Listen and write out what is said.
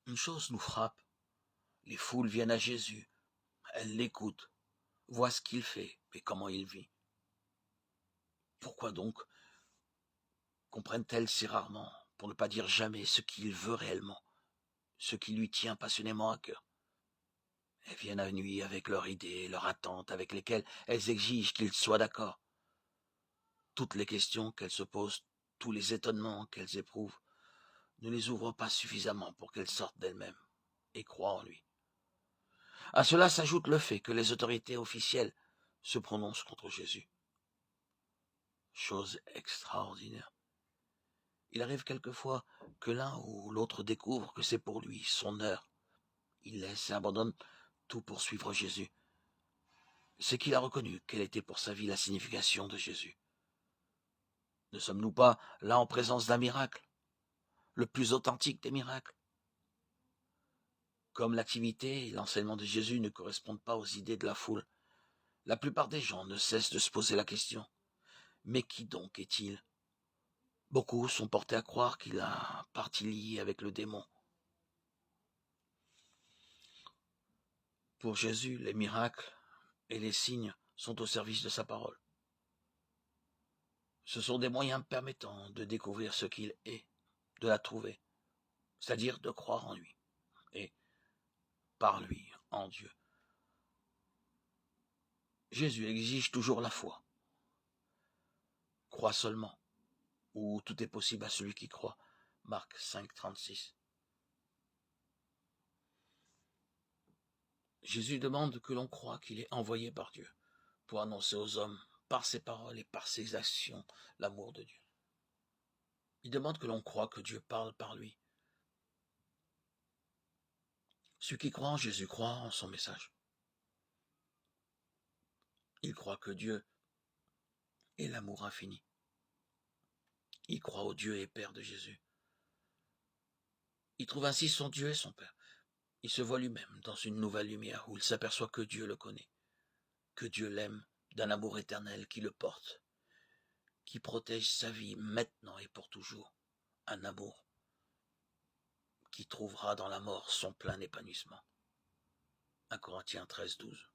Une chose nous frappe. Les foules viennent à Jésus. Elles l'écoutent, voient ce qu'il fait et comment il vit. Pourquoi donc comprennent-elles si rarement, pour ne pas dire jamais, ce qu'il veut réellement, ce qui lui tient passionnément à cœur? Elles viennent à nuit avec leurs idées, leurs attentes, avec lesquelles elles exigent qu'il soit d'accord. Toutes les questions qu'elles se posent, tous les étonnements qu'elles éprouvent, ne les ouvrent pas suffisamment pour qu'elles sortent d'elles-mêmes et croient en lui. À cela s'ajoute le fait que les autorités officielles se prononcent contre Jésus. Chose extraordinaire. Il arrive quelquefois que l'un ou l'autre découvre que c'est pour lui son heure. Il laisse et abandonne tout pour suivre Jésus. C'est qu'il a reconnu quelle était pour sa vie la signification de Jésus. Ne sommes-nous pas là en présence d'un miracle, le plus authentique des miracles? Comme l'activité et l'enseignement de Jésus ne correspondent pas aux idées de la foule, la plupart des gens ne cessent de se poser la question. Mais qui donc est-il? Beaucoup sont portés à croire qu'il a partie liée avec le démon. Pour Jésus, les miracles et les signes sont au service de sa parole. Ce sont des moyens permettant de découvrir ce qu'il est, de la trouver, c'est-à-dire de croire en lui, et par lui, en Dieu. Jésus exige toujours la foi. Crois seulement, ou tout est possible à celui qui croit. Marc 5, 36. Jésus demande que l'on croie qu'il est envoyé par Dieu pour annoncer aux hommes, par ses paroles et par ses actions, l'amour de Dieu. Il demande que l'on croie que Dieu parle par lui. Celui qui croit en Jésus croit en son message. Il croit que Dieu est l'amour infini. Il croit au Dieu et Père de Jésus. Il trouve ainsi son Dieu et son Père. Il se voit lui-même dans une nouvelle lumière où il s'aperçoit que Dieu le connaît, que Dieu l'aime d'un amour éternel qui le porte, qui protège sa vie maintenant et pour toujours, un amour qui trouvera dans la mort son plein épanouissement. 1 Corinthiens 13, 12.